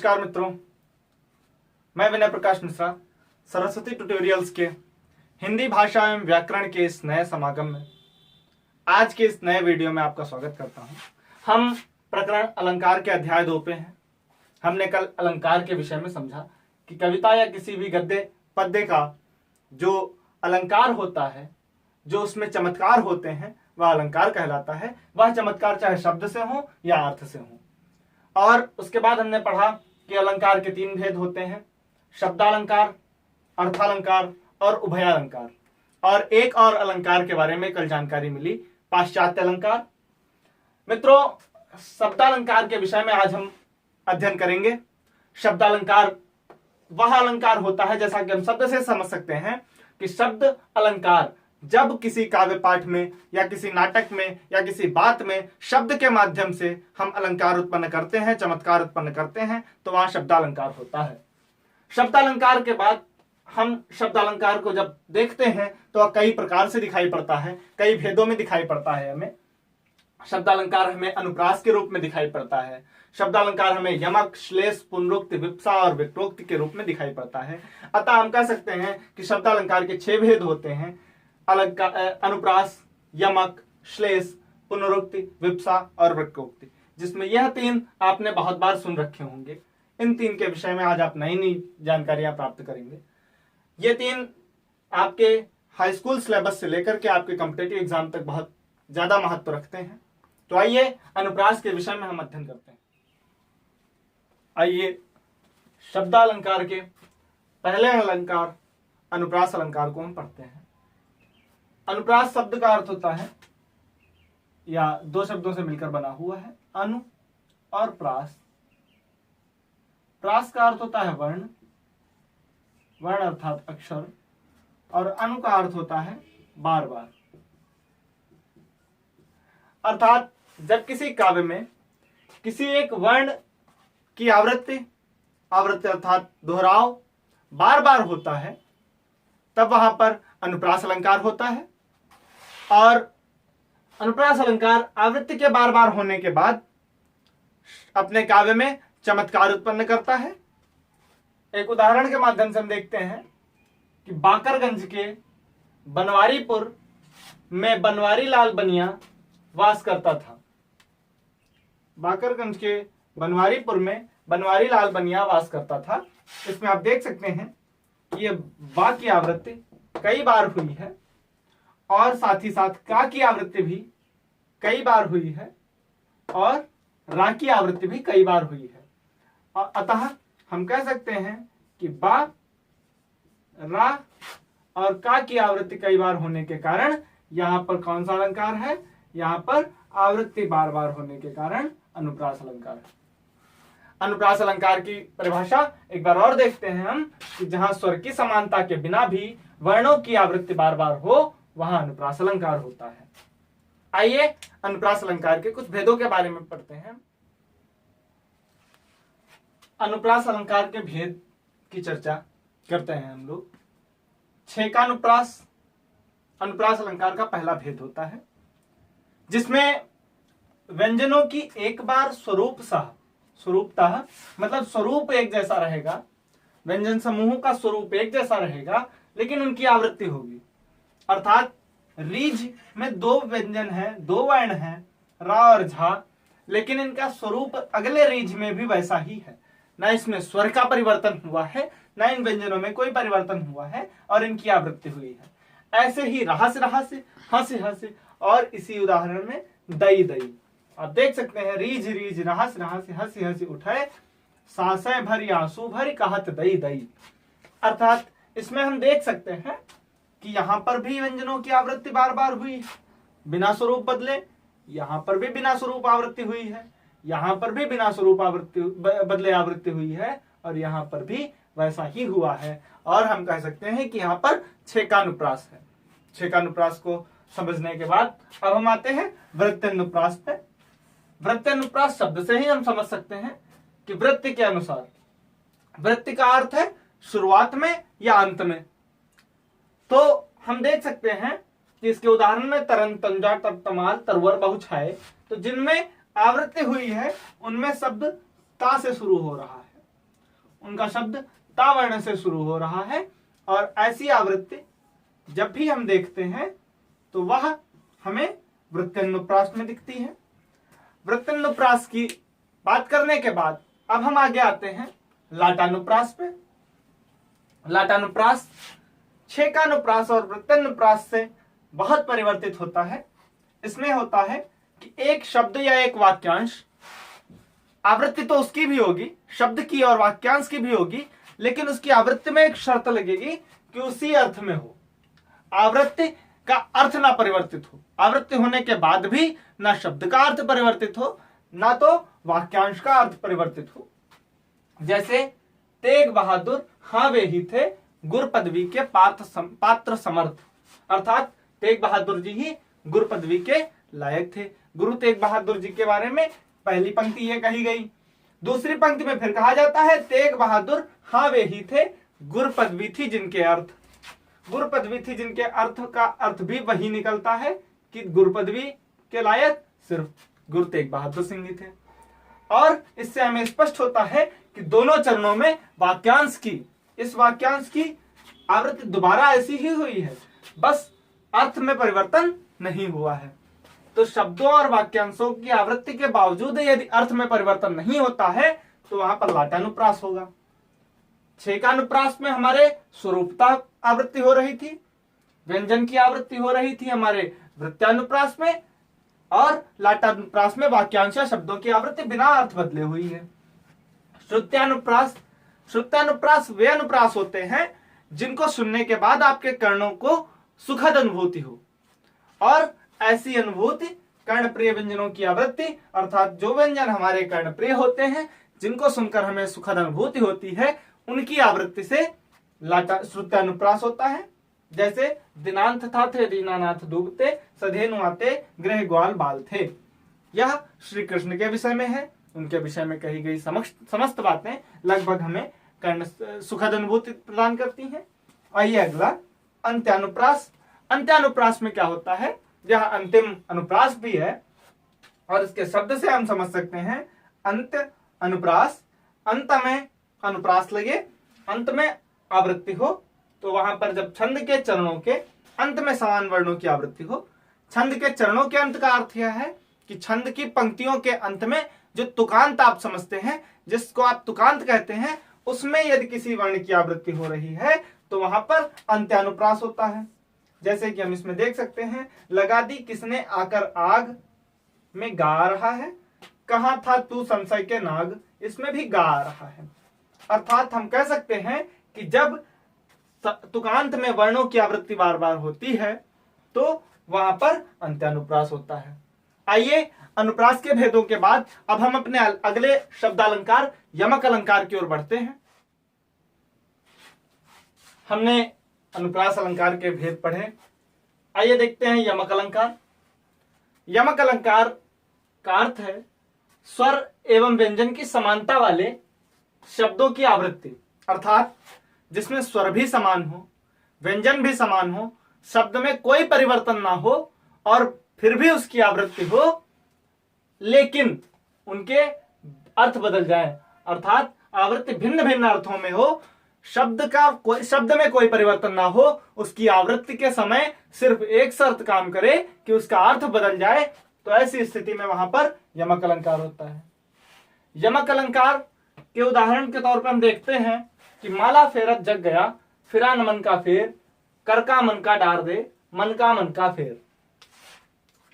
नमस्कार मित्रों, मैं विनय प्रकाश मिश्रा सरस्वती ट्यूटोरियल्स के हिंदी भाषा एवं व्याकरण के इस नए समागम में आज के इस नए वीडियो में आपका स्वागत करता हूं। हम प्रकरण अलंकार के अध्याय 2 पे हैं। हमने कल अलंकार के विषय में समझा कि कविता या किसी भी गद्य पद्य का जो अलंकार होता है, जो उसमें चमत्कार होते हैं, वह अलंकार कहलाता है। वह चमत्कार चाहे शब्द से हो या अर्थ से हो। और उसके बाद हमने पढ़ा कि अलंकार के 3 भेद होते हैं: शब्दालंकार, अर्थालंकार और उभयालंकार। और एक और अलंकार के बारे में कल जानकारी मिली, पाश्चात्य अलंकार। मित्रों, शब्दालंकार के विषय में आज हम अध्ययन करेंगे। शब्दालंकार वह अलंकार होता है, जैसा कि हम शब्द से समझ सकते हैं कि शब्द अलंकार जब किसी काव्य पाठ में या किसी नाटक में या किसी बात में शब्द के माध्यम से हम अलंकार उत्पन्न करते हैं, चमत्कार उत्पन्न करते हैं, तो वहां शब्दालंकार होता है। शब्दालंकार के बाद हम शब्दालंकार को जब देखते हैं तो कई प्रकार से दिखाई पड़ता है, कई भेदों में दिखाई पड़ता है। हमें शब्दालंकार हमें अनुप्रास के रूप में दिखाई पड़ता है। शब्दालंकार हमें यमक, श्लेष, पुनरुक्ति, विप्सा और विक्रोक्ति के रूप में दिखाई पड़ता है। अतः हम कह सकते हैं कि शब्दालंकार के 6 भेद होते हैं: अनुप्रास, यमक, श्लेष, पुनरुक्ति, विप्सा और विक्रोक्ति, जिसमें यह 3 आपने बहुत बार सुन रखे होंगे। इन 3 के विषय में आज आप नई नई जानकारियां प्राप्त करेंगे। ये 3 आपके हाई स्कूल सिलेबस से लेकर के आपके कॉम्पिटिटिव एग्जाम तक बहुत ज्यादा महत्व रखते हैं। तो आइए अनुप्रास के विषय में हम अध्ययन करते हैं। आइए शब्दालंकार के पहले अलंकार अनुप्रास अलंकार को हम पढ़ते हैं। अनुप्रास शब्द का अर्थ होता है, या 2 शब्दों से मिलकर बना हुआ है, अनु और प्रास। प्रास का अर्थ होता है वर्ण, वर्ण अर्थात अक्षर, और अनु का अर्थ होता है बार बार। अर्थात जब किसी काव्य में किसी एक वर्ण की आवृत्ति अर्थात दोहराव बार बार होता है, तब वहां पर अनुप्रास अलंकार होता है। और अनुप्रास अलंकार आवृत्ति के बार बार होने के बाद अपने काव्य में चमत्कार उत्पन्न करता है। एक उदाहरण के माध्यम से हम देखते हैं कि बाकरगंज के बनवारीपुर में बनवारी लाल बनिया वास करता था। बाकरगंज के बनवारीपुर में बनवारी लाल बनिया वास करता था। इसमें आप देख सकते हैं कि ये बा की आवृत्ति कई बार हुई है, और साथ ही साथ का की आवृत्ति भी कई बार हुई है, और रा की आवृत्ति भी कई बार हुई है। और अतः हम कह सकते हैं कि बा, रा और का की आवृत्ति कई बार होने के कारण यहां पर कौन सा अलंकार है? यहां पर आवृत्ति बार बार होने के कारण अनुप्रास अलंकार है। अनुप्रास अलंकार की परिभाषा एक बार और देखते हैं हम कि जहां स्वर की समानता के बिना भी वर्णों की आवृत्ति बार बार हो, वहां अनुप्रास अलंकार होता है। आइए अनुप्रास अलंकार के कुछ भेदों के बारे में पढ़ते हैं। अनुप्रास अलंकार के भेद की चर्चा करते हैं हम लोग। छेकानुप्रास अनुप्रास अलंकार का पहला भेद होता है, जिसमें व्यंजनों की एक बार स्वरूपतः मतलब स्वरूप एक जैसा रहेगा, व्यंजन समूह का स्वरूप एक जैसा रहेगा, लेकिन उनकी आवृत्ति होगी। अर्थात रीझ में 2 व्यंजन हैं, 2 वर्ण हैं, रा और झा, लेकिन इनका स्वरूप अगले रीझ में भी वैसा ही है। ना इसमें स्वर का परिवर्तन हुआ है, ना इन व्यंजनों में कोई परिवर्तन हुआ है, और इनकी आवृत्ति हुई है। ऐसे ही रहा से हंस हंस, और इसी उदाहरण में दई दई आप देख सकते हैं। रीझ रीझ रहा से हंसी हंसी उठे, सांसें भरी आंसू भरी कहत दई दई। अर्थात इसमें हम देख सकते हैं कि यहां पर भी व्यंजनों की आवृत्ति बार बार हुई है, बिना स्वरूप बदले। यहां पर भी बिना स्वरूप आवृत्ति हुई है, यहां पर भी बिना स्वरूप बदले आवृत्ति हुई है, और यहां पर भी वैसा ही हुआ है। और हम कह सकते हैं कि यहां पर छेकानुप्रास है। छेकानुप्रास को समझने के बाद अब हम आते हैं वृत्त्यनुप्रास पे। वृत्त्यनुप्रास शब्द से ही हम समझ सकते हैं कि वृत्ति के अनुसार। वृत्ति का अर्थ है शुरुआत में या अंत में। तो हम देख सकते हैं कि इसके उदाहरण में तरन, तंजा, तब, तमाल, तरवर, बहुछाए, तो जिनमें आवृत्ति हुई है उनमें शब्द ता से शुरू हो रहा है। उनका शब्द ता वर्ण से शुरू हो रहा है। और ऐसी आवृत्ति जब भी हम देखते हैं तो वह हमें वृत्त्यनुप्रास में दिखती है। वृत्त्यनुप्रास की बात करने के बाद अब हम आगे आते हैं लाटानुप्रास पे। लाटानुप्रास छेकानुप्रास और वृत्त्यनुप्रास से बहुत परिवर्तित होता है। इसमें होता है कि एक शब्द या एक वाक्यांश, आवृत्ति तो उसकी भी होगी, शब्द की और वाक्यांश की भी होगी, लेकिन उसकी आवृत्ति में एक शर्त लगेगी कि उसी अर्थ में हो। आवृत्ति का अर्थ ना परिवर्तित हो, आवृत्ति होने के बाद भी ना शब्द का अर्थ परिवर्तित हो, ना तो वाक्यांश का अर्थ परिवर्तित हो। जैसे तेग बहादुर हाँ वे ही थे गुर पदवी के पात्र समर्थ, अर्थात तेग बहादुर जी ही गुरु पदवी के लायक थे। गुरु तेग बहादुर जी के बारे में पहली पंक्ति ये कही गई। दूसरी पंक्ति में फिर कहा जाता है तेग बहादुर हाँ वे ही थे गुरु पदवी थी जिनके अर्थ, गुरु पदवी थी जिनके अर्थ का अर्थ भी वही निकलता है कि गुरु पदवी के लायक सिर्फ गुरु तेग बहादुर सिंह ही थे। और इससे हमें स्पष्ट होता है कि दोनों चरणों में वाक्यांश की, इस वाक्यांश की आवृत्ति दोबारा ऐसी ही हुई है, बस अर्थ में परिवर्तन नहीं हुआ है। तो शब्दों और वाक्यांशों की आवृत्ति के बावजूद यदि अर्थ में परिवर्तन नहीं होता है तो वहां पर लाटानुप्रास होगा। छेकानुप्रास में हमारे स्वरूपता आवृत्ति हो रही थी, व्यंजन की आवृत्ति हो रही थी हमारे वृत्त्यानुप्रास में, और लाटानुप्रास में वाक्यांश शब्दों की आवृत्ति बिना अर्थ बदले हुई है। श्रुत्यानुप्रास, श्रुत्यानुप्रास वे अनुप्रास होते हैं जिनको सुनने के बाद आपके कर्णों को सुखद अनुभूति हो, और ऐसी अनुभूति कर्णप्रिय व्यंजनों की आवृत्ति, अर्थात जो व्यंजन हमारे कर्णप्रिय होते हैं, जिनको सुनकर हमें सुखद अनुभूति होती है, उनकी आवृत्ति से श्रुत्यानुप्रास होता है। जैसे दिनांत था थे दीनानाथ डूबते, सधेनु आते गृह ग्वाल बाल थे। यह श्री कृष्ण के विषय में है, उनके विषय में कही गई समस्त बातें लगभग हमें कर्ण सुखद अनुभूति प्रदान करती हैं। आइए अगला अंत्यानुप्रास। अंत्यानुप्रास में क्या होता है, यह अंतिम अनुप्रास भी है और इसके शब्द से हम समझ सकते हैं अंत अनुप्रास। अंत में अनुप्रास लगे, अंत में आवृत्ति हो, तो वहां पर जब छंद के चरणों के अंत में समान वर्णों की आवृत्ति हो। छंद के चरणों के अंत का अर्थ यह है कि छंद की पंक्तियों के अंत में जो तुकांत आप समझते हैं, जिसको आप तुकांत कहते हैं, उसमें यदि किसी वर्ण की आवृत्ति हो रही है तो वहां पर अंत्यानुप्रास होता है। जैसे कि हम इसमें देख सकते हैं, लगा दी किसने आकर आग में गा रहा है, कहां था तू संशय के नाग, इसमें भी गा रहा है। अर्थात हम कह सकते हैं कि जब तुकांत में वर्णों की आवृत्ति बार बार होती है तो वहां पर अंत्यानुप्रास होता है। आइए अनुप्रास के भेदों के बाद अब हम अपने अगले शब्दालंकार यमक अलंकार की ओर बढ़ते हैं। हमने अनुप्रास अलंकार के भेद पढ़े, आइए देखते हैं यमक अलंकार। यमक अलंकार का अर्थ है स्वर एवं व्यंजन की समानता वाले शब्दों की आवृत्ति, अर्थात जिसमें स्वर भी समान हो, व्यंजन भी समान हो, शब्द में कोई परिवर्तन ना हो और फिर भी उसकी आवृत्ति हो, लेकिन उनके अर्थ बदल जाए, अर्थात आवृत्ति भिन्न भिन्न अर्थों में हो, शब्द में कोई परिवर्तन ना हो, उसकी आवृत्ति के समय सिर्फ एक शर्त काम करे कि उसका अर्थ बदल जाए, तो ऐसी स्थिति में वहां पर यमक अलंकार होता है। यमक अलंकार के उदाहरण के तौर पर हम देखते हैं कि माला फेरत जग गया, फिरा न मन का फेर, कर का मन का डार दे, मन का फेर।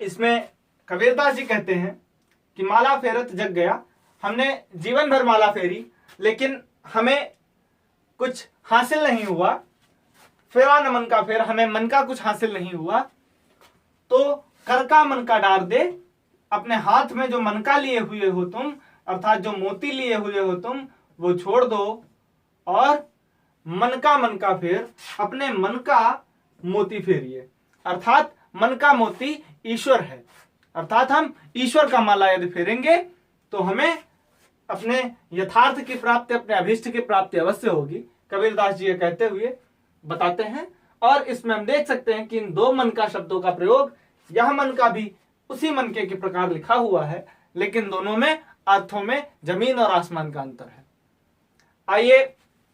इसमें कबीरदास जी कहते हैं कि माला फेरत जग गया, हमने जीवन भर माला फेरी लेकिन हमें कुछ हासिल नहीं हुआ, फिरा न मन का फेर, हमें मन का कुछ हासिल नहीं हुआ, तो कर का मन का डार दे, अपने हाथ में जो मन का लिए हुए हो तुम, अर्थात जो मोती लिए हुए हो तुम, वो छोड़ दो और मन का फेर, अपने मन का मोती फेरिए। अर्थात मन का मोती ईश्वर है, अर्थात हम ईश्वर का माला यदि फेरेंगे तो हमें अपने यथार्थ की प्राप्ति, अपने अभीष्ट की प्राप्ति अवश्य होगी। कबीरदास जी ये कहते हुए बताते हैं। और इसमें हम देख सकते हैं कि इन दो मन का शब्दों का प्रयोग, यह मन का भी उसी मन के प्रकार लिखा हुआ है, लेकिन दोनों में अर्थों में जमीन और आसमान का अंतर है। आइए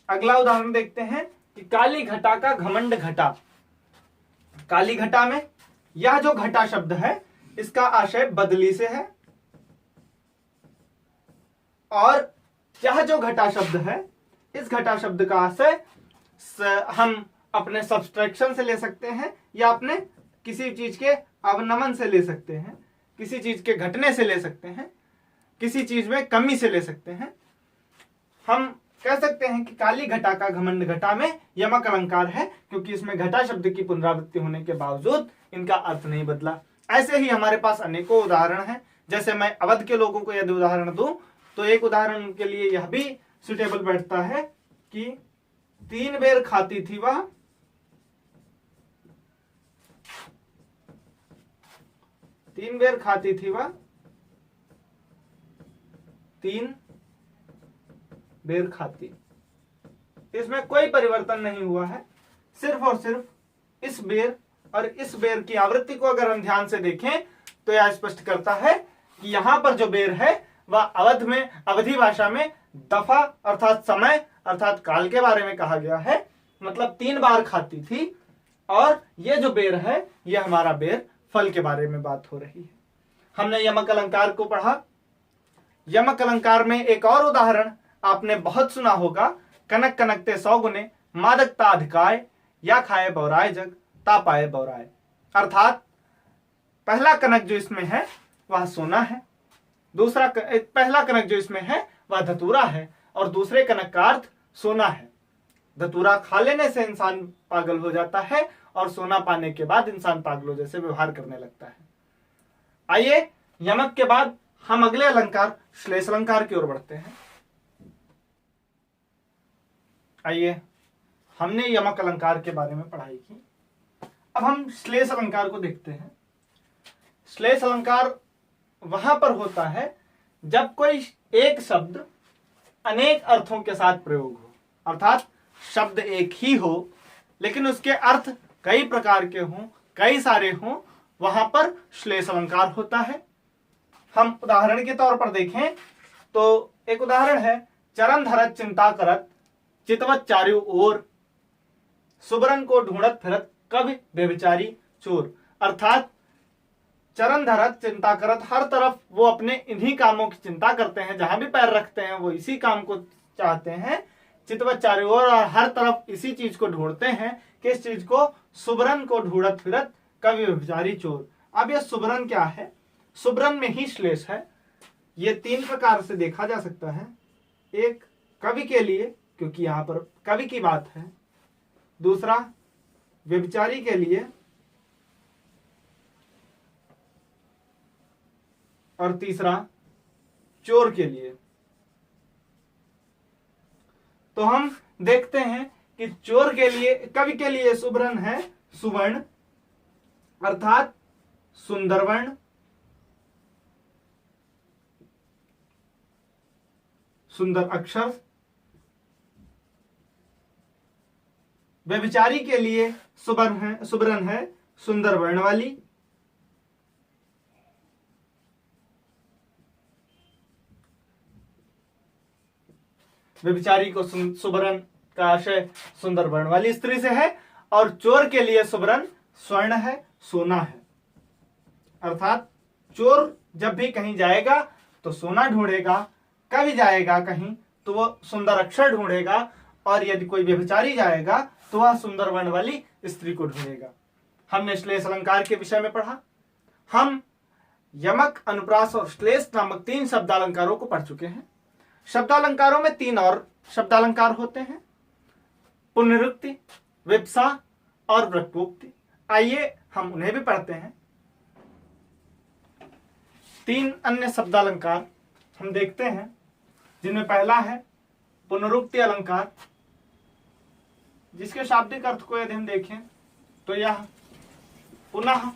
अगला उदाहरण देखते हैं कि काली घटा का घमंड घटा। काली घटा में यह जो घटा शब्द है इसका आशय बदली से है, और यह जो घटा शब्द है इस घटा शब्द का आशय हम अपने सब्सट्रैक्शन से ले सकते हैं या अपने किसी चीज के अवनमन से ले सकते हैं, किसी चीज के घटने से ले सकते हैं, किसी चीज में कमी से ले सकते हैं। हम कह सकते हैं कि काली घटा का घमंड घटा में यमक अलंकार है, क्योंकि इसमें घटा शब्द की पुनरावृत्ति होने के बावजूद इनका अर्थ नहीं बदला। ऐसे ही हमारे पास अनेकों उदाहरण हैं। जैसे मैं अवध के लोगों को यदि उदाहरण दूं तो एक उदाहरण के लिए यह भी सुटेबल बैठता है कि 3 बेर खाती थी वह, 3 बेर खाती थी वह, 3 बेर खाती। इसमें कोई परिवर्तन नहीं हुआ है, सिर्फ और सिर्फ इस बेर और इस बेर की आवृत्ति को अगर हम ध्यान से देखें तो यह स्पष्ट करता है कि यहां पर जो बेर है वह अवध में, अवधी भाषा में दफा अर्थात समय अर्थात काल के बारे में कहा गया है। मतलब 3 बार खाती थी, और यह जो बेर है यह हमारा बेर फल के बारे में बात हो रही है। हमने यमक अलंकार को पढ़ा। यमक अलंकार में एक और उदाहरण आपने बहुत सुना होगा, कनक कनकते 100 गुने, मादकता अधिकाय, या खाए बौराए जग, ता पाए बौराए। अर्थात पहला कनक जो इसमें है वह सोना है, पहला कनक जो इसमें है वह धतूरा है, और दूसरे कनक का अर्थ सोना है। धतूरा खा लेने से इंसान पागल हो जाता है, और सोना पाने के बाद इंसान पागलों जैसे व्यवहार करने लगता है। आइए यमक के बाद हम अगले अलंकार श्लेष अलंकार की ओर बढ़ते हैं। आइए, हमने यमक अलंकार के बारे में पढ़ाई की, अब हम श्लेष अलंकार को देखते हैं। श्लेष अलंकार वहां पर होता है जब कोई एक शब्द अनेक अर्थों के साथ प्रयोग हो, अर्थात शब्द एक ही हो लेकिन उसके अर्थ कई प्रकार के हों, कई सारे हों, वहां पर श्लेष अलंकार होता है। हम उदाहरण के तौर पर देखें तो एक उदाहरण है, चरण धरत चिंता करत, चितवत चारु ओर, सुबरन को ढूंढत फिरत, कवि व्यभिचारी चोर। अर्थात चरण धरत चिंता करत, हर तरफ वो अपने इन्हीं कामों की चिंता करते हैं, जहां भी पैर रखते हैं वो इसी काम को चाहते हैं। चितवत चारु ओर, और हर तरफ इसी चीज को ढूंढते हैं। किस चीज को? सुबरन को ढूंढत फिरत, कवि व्यभिचारी चोर। अब यह सुबरन क्या है? सुबरन में ही श्लेष है। ये 3 प्रकार से देखा जा सकता है। एक, कवि के लिए, क्योंकि यहां पर कवि की बात है। दूसरा, व्यभिचारी के लिए, और तीसरा, चोर के लिए। तो हम देखते हैं कि चोर के लिए, कवि के लिए सुबरन है सुवर्ण अर्थात सुंदर वर्ण, सुंदर अक्षर। व्यभिचारी के लिए सुबरन है सुंदर वर्ण वाली। व्यभिचारी को सुबरन का आशय सुंदर वर्ण वाली स्त्री से है, और चोर के लिए सुबरन स्वर्ण है, सोना है। अर्थात चोर जब भी कहीं जाएगा तो सोना ढूंढेगा, कवि जाएगा कहीं तो वह सुंदर अक्षर ढूंढेगा, और यदि कोई व्यभिचारी जाएगा तो वह सुंदर वर्ण वाली स्त्री को ढूंढेगा। हमने श्लेष अलंकार के विषय में पढ़ा। हम यमक, अनुप्रास और श्लेष नामक 3 शब्दालंकारों को पढ़ चुके हैं। शब्दालंकारों में 3 और शब्दालंकार होते हैं, पुनरुक्ति, विप्सा और वृक्कोक्ति। आइए हम उन्हें भी पढ़ते हैं। 3 अन्य शब्दालंकार हम देखते हैं, जिनमें पहला है पुनरुक्ति अलंकार, जिसके शाब्दिक अर्थ को यदि हम देखें तो यह पुनः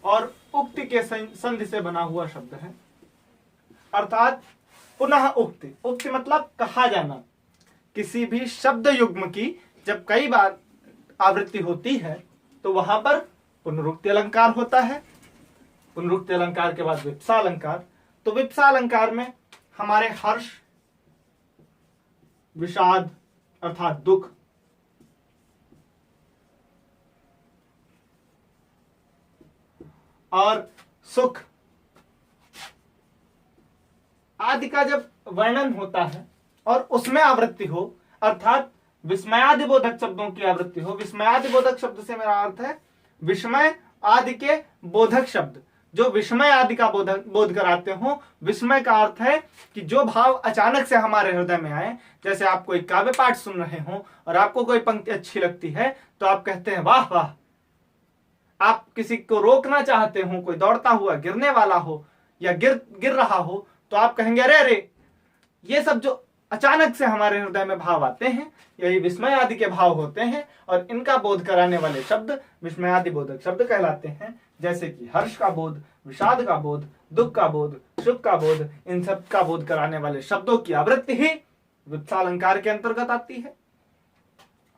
और उक्ति के संधि से बना हुआ शब्द है। अर्थात पुनः उक्ति, उक्ति मतलब कहा जाना। किसी भी शब्द युग्म की जब कई बार आवृत्ति होती है तो वहां पर पुनरुक्ति अलंकार होता है। पुनरुक्ति अलंकार के बाद विप्सा अलंकार। तो विप्सा अलंकार में हमारे हर्ष, विषाद अर्थात दुख, और सुख आदि का जब वर्णन होता है और उसमें आवृत्ति हो, अर्थात विस्मयादि बोधक शब्दों की आवृत्ति हो। विस्मयादि बोधक शब्द से मेरा अर्थ है विस्मय आदि के बोधक शब्द, जो विस्मय आदि का बोध कराते हो। विस्मय का अर्थ है कि जो भाव अचानक से हमारे हृदय में आए, जैसे आप कोई काव्य पाठ सुन रहे हो और आपको कोई पंक्ति अच्छी लगती है तो आप कहते हैं वाह वाह। आप किसी को रोकना चाहते हो, कोई दौड़ता हुआ गिरने वाला हो या गिर रहा हो, तो आप कहेंगे अरे अरे। ये सब जो अचानक से हमारे हृदय में भाव आते हैं, यही विस्मय आदि के भाव होते हैं, और इनका बोध कराने वाले शब्द विस्मयादि बोधक शब्द कहलाते हैं। जैसे कि हर्ष का बोध, विषाद का बोध, दुख का बोध, सुख का बोध, इन सब का बोध कराने वाले शब्दों की आवृत्ति ही वित्तालंकार के अंतर्गत आती है।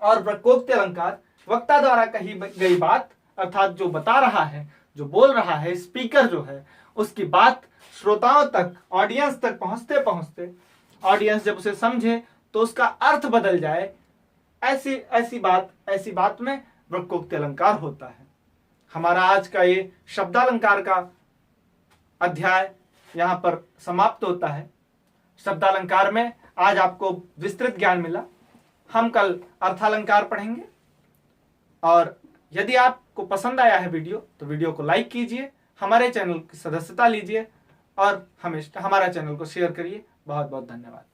और प्रकोक्ति अलंकार वक्ता द्वारा कही गई बात, अर्थात जो बता रहा है, जो बोल रहा है, स्पीकर जो है, उसकी बात श्रोताओं तक, ऑडियंस तक पहुंचते पहुंचते ऑडियंस जब उसे समझे तो उसका अर्थ बदल जाए, ऐसी बात में वक्रोक्ति अलंकार होता है। हमारा आज का ये शब्दालंकार का अध्याय यहां पर समाप्त होता है। शब्दालंकार में आज आपको विस्तृत ज्ञान मिला। हम कल अर्थालंकार पढ़ेंगे। और यदि आपको पसंद आया है वीडियो तो वीडियो को लाइक कीजिए, हमारे चैनल की सदस्यता लीजिए और हमारा चैनल को शेयर करिए। बहुत बहुत धन्यवाद।